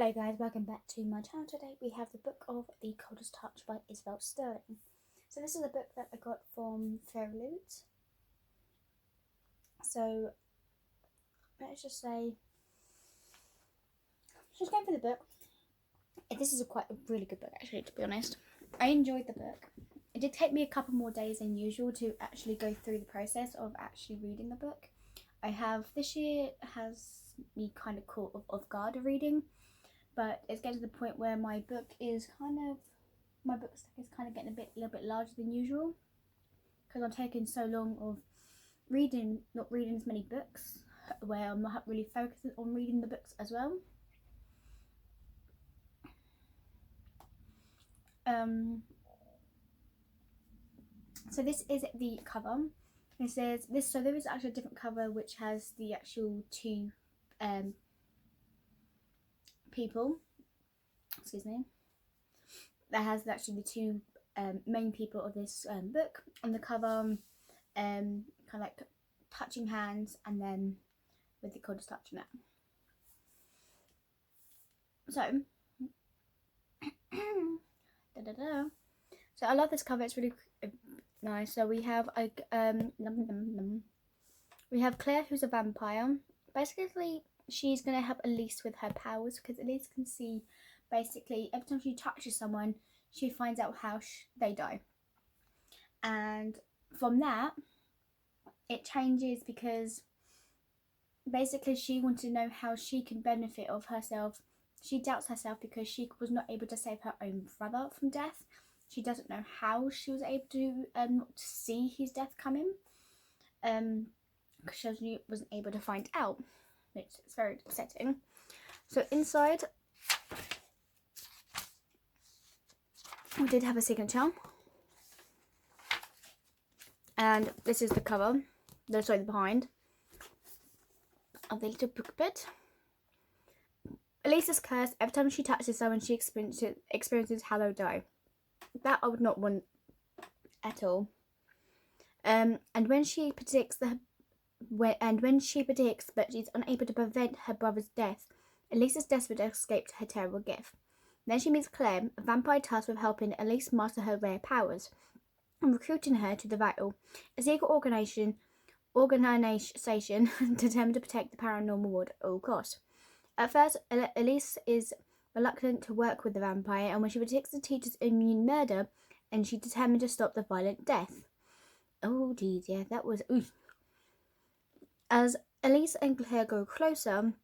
Hello guys, welcome back to my channel. Today we have the book of The Coldest Touch by Isabel. So this is a book that I got from Fairy Loot. So let's just say, just going for the book. This is quite a really good book actually, to be honest. I enjoyed the book. It did take me a couple more days than usual to actually go through the process of actually reading the book. This year has me kind of caught off guard of reading. But it's getting to the point where my book stack is kind of getting a little bit larger than usual, because I'm taking so long of not reading as many books, where I'm not really focusing on reading the books as well. So this is the cover. It says this. So there is actually a different cover which has the actual two people. Excuse me. That has actually the two main people of this book on the cover, kind of like touching hands, and then with the coldest touch on it. So, so I love this cover. It's really nice. So we have Claire, who's a vampire. Basically, she's gonna help Elise with her powers, because Elise can see. Basically, every time she touches someone, she finds out how they die. And from that, it changes, because basically she wants to know how she can benefit of herself. She doubts herself because she was not able to save her own brother from death. She doesn't know how she was able to not see his death coming, because she wasn't able to find out. It's very upsetting. So inside, we did have a signature, and this is the cover. Sorry, the behind of the little book bit. Elise is cursed. Every time she touches someone, she experiences how they'll die. That I would not want at all. And when she predicts that she's unable to prevent her brother's death, Elise is desperate to escape her terrible gift. Then she meets Claire, a vampire tasked with helping Elise master her rare powers and recruiting her to the Vital, a secret organisation determined to protect the paranormal world at all costs. At first, Elise is reluctant to work with the vampire, and when she predicts the teacher's immune murder, and she's determined to stop the violent death. Oh geez, yeah, that was oof. As Elise and Claire go closer,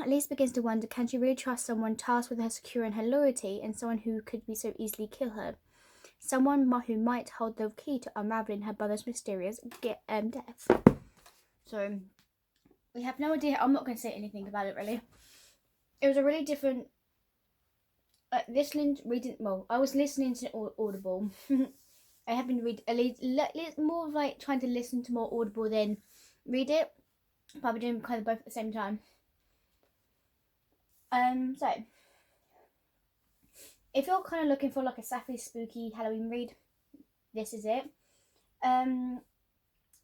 Elise begins to wonder, can she really trust someone tasked with her securing her loyalty, and someone who could be so easily kill her? Someone who might hold the key to unraveling her brother's mysterious death. So, we have no idea. I'm not going to say anything about it, really. It was a really different... I was listening to Audible. I have been reading... more of like trying to listen to more Audible than read it. But I've been doing kind of both at the same time. So if you're kind of looking for like a sappy, spooky Halloween read, this is it.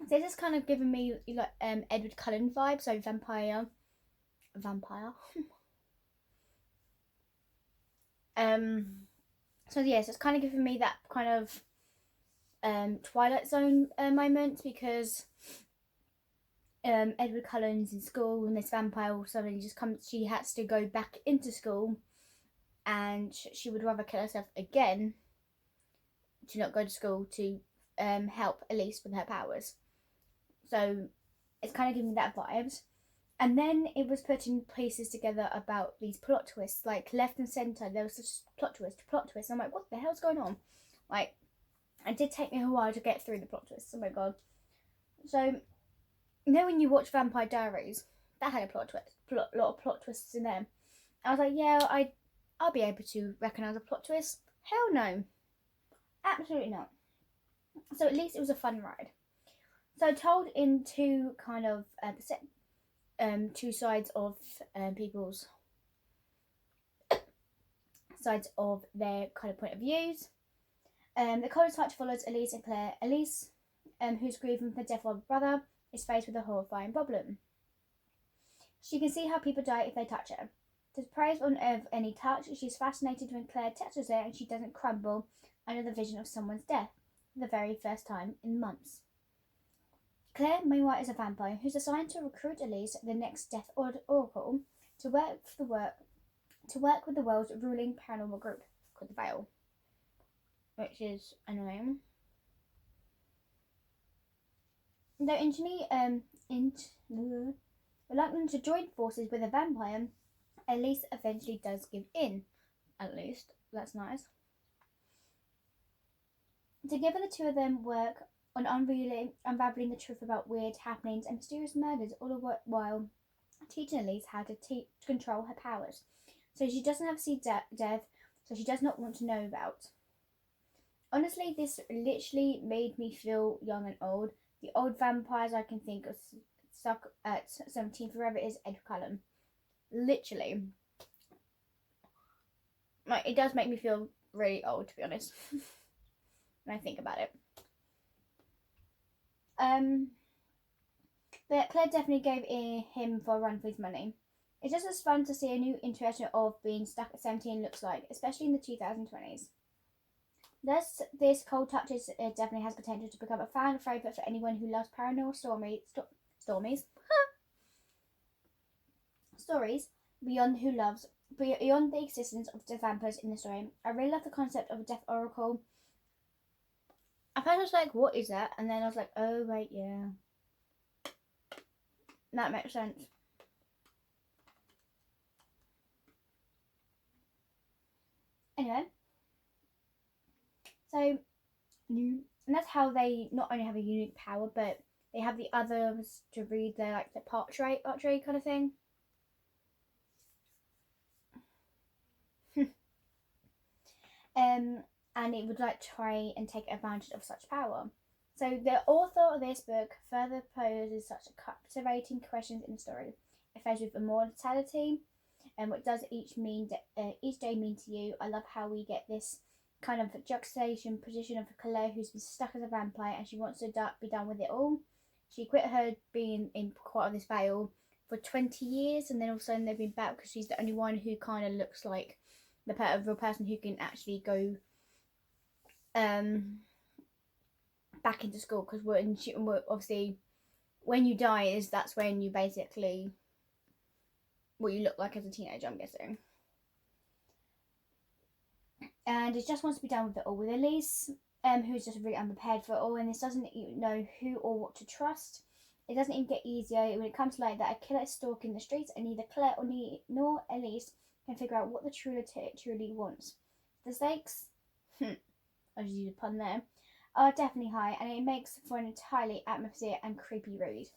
This is kind of giving me like Edward Cullen vibe, so vampire. So yes, it's kind of giving me that kind of Twilight Zone moment, because Edward Cullen's in school, and this vampire all suddenly just comes. She has to go back into school, and she would rather kill herself again to not go to school to help Elise with her powers. So it's kind of giving me that vibes. And then it was putting pieces together about these plot twists, like left and centre. There was such plot twist. I'm like, what the hell's going on? Like, it did take me a while to get through the plot twists. Oh my god. So, you know when you watch Vampire Diaries, that had a lot of plot twists in there. I was like, yeah, I'll be able to recognise a plot twist. Hell no. Absolutely not. So at least it was a fun ride. So told in two kind of two sides of people's sides of their kind of point of views. The Coldest Touch follows Elise and Claire. Elise, who's grieving for the death of her brother, is faced with a horrifying problem. She can see how people die if they touch her. Deprived of any touch, she's fascinated when Claire touches her and she doesn't crumble under the vision of someone's death for the very first time in months. Claire, meanwhile, is a vampire who's assigned to recruit Elise, the next Death Oracle, to work with the world's ruling paranormal group called the Veil, which is annoying. Though initially reluctant to join forces with a vampire, Elise eventually does give in. At least, that's nice. Together, the two of them work on unraveling the truth about weird happenings and mysterious murders, all the while teaching Elise how to control her powers. So she doesn't have to see death, so she does not want to know about. Honestly, this literally made me feel young and old. The old vampires I can think of stuck at 17 forever is Ed Cullen. Literally. Like, it does make me feel really old, to be honest, when I think about it. But Claire definitely gave him for a run for his money. It's just as fun to see a new iteration of being stuck at 17 looks like, especially in the 2020s. Thus, this Cold Touches definitely has potential to become a fan favourite for anyone who loves paranormal stories beyond the existence of the vampires in the story. I really love the concept of a Death Oracle. I first was like, what is that? And then I was like, oh, right, yeah. That makes sense. Anyway. So, and that's how they not only have a unique power, but they have the others to read their, like, the portrait kind of thing. And it would like try and take advantage of such power. So the author of this book further poses such captivating questions in the story. It faces with immortality, and what does each day mean to you? I love how we get this kind of juxtaposition position of Claire, who's been stuck as a vampire and she wants to be done with it all. She quit her being in part of this veil for 20 years, and then all of a sudden they've been back because she's the only one who kind of looks like the real person who can actually go back into school, because obviously when you die that's when you basically what you look like as a teenager, I'm guessing. And it just wants to be done with it all, with Elise, who's just really unprepared for it all, and this doesn't even know who or what to trust. It doesn't even get easier when it comes to like that. A killer is stalking the streets, and neither Claire nor Elise can figure out what the truly wants. The stakes, I just used a pun there, are definitely high, and it makes for an entirely atmospheric and creepy read.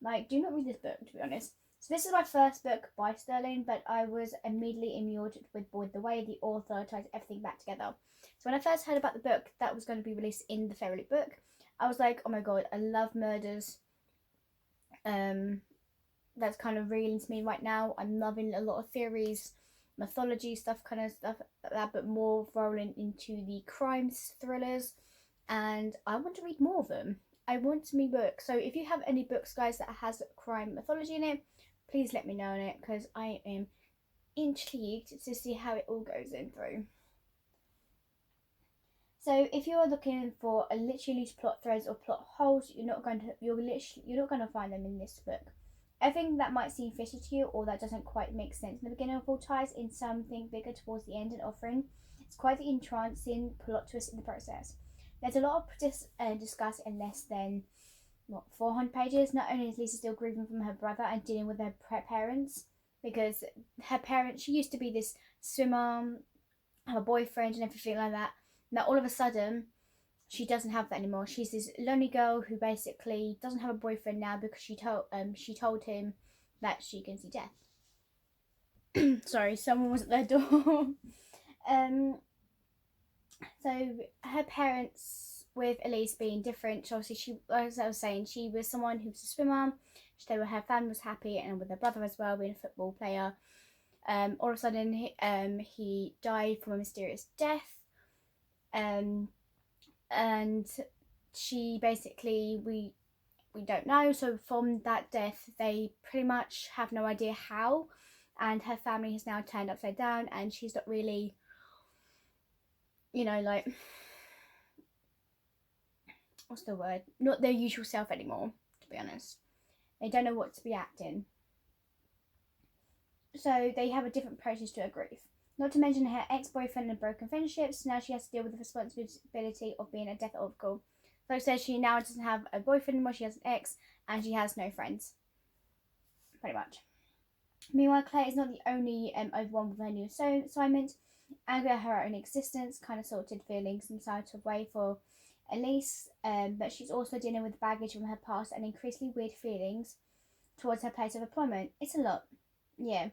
Like, do not read this book, to be honest. So this is my first book by Sterling, but I was immediately immured with the way the author ties everything back together. So when I first heard about the book that was going to be released in the Fairy book, I was like, oh my god, I love murders. That's kind of real into me right now. I'm loving a lot of theories, mythology stuff, kind of stuff like that, but more rolling into the crime thrillers, and I want to read more of them. I want to read books. So if you have any books, guys, that has crime mythology in it, please let me know on it, because I am intrigued to see how it all goes in through. So if you're looking for a literally loose plot threads or plot holes, you're not going to find them in this book. Everything that might seem fishy to you or that doesn't quite make sense in the beginning of all ties in something bigger towards the end and offering. It's quite the entrancing plot twist in the process. There's a lot of discuss in less than 400 pages. Not only is Lisa still grieving from her brother and dealing with her parents, because her parents, she used to be this swimmer, have a boyfriend and everything like that. Now all of a sudden she doesn't have that anymore. She's this lonely girl who basically doesn't have a boyfriend now because she told him that she can see death. Sorry, someone was at their door. So her parents, with Elise being different, obviously as I was saying, she was someone who was a swimmer. Her family was happy, and with her brother as well, being a football player. All of a sudden, he died from a mysterious death. And she basically, we don't know. So from that death, they pretty much have no idea how and her family has now turned upside down, and she's not really, you know, like, what's the word? Not their usual self anymore, to be honest. They don't know what to be acting. So they have a different process to her grief. Not to mention her ex-boyfriend and broken friendships, now she has to deal with the responsibility of being a death oracle. Like I said, she now doesn't have a boyfriend anymore, she has an ex, and she has no friends. Pretty much. Meanwhile, Claire is not the only overwhelmed with her new assignment. Angry at her own existence, kind of sorted feelings in some sort of way for Elise, but she's also dealing with baggage from her past and increasingly weird feelings towards her place of employment. It's a lot. Yeah.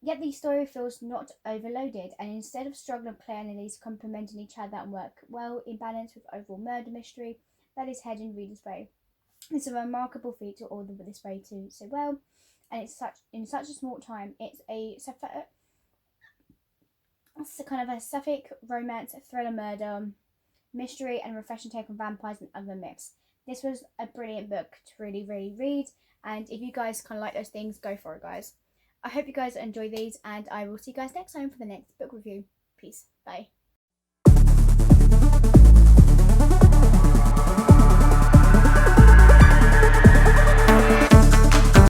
Yet the story feels not overloaded, and instead of struggling, Claire and Elise complementing each other and work well in balance with overall murder mystery that is heading readers' way. It's a remarkable feat to order this way too so well, and it's in such a small time. It's kind of a sapphic romance, thriller, murder mystery, and refreshing take on vampires and other myths. This was a brilliant book to really, really read, and if you guys kind of like those things, go for it, guys. I hope you guys enjoy these, and I will see you guys next time for the next book review. Peace. Bye.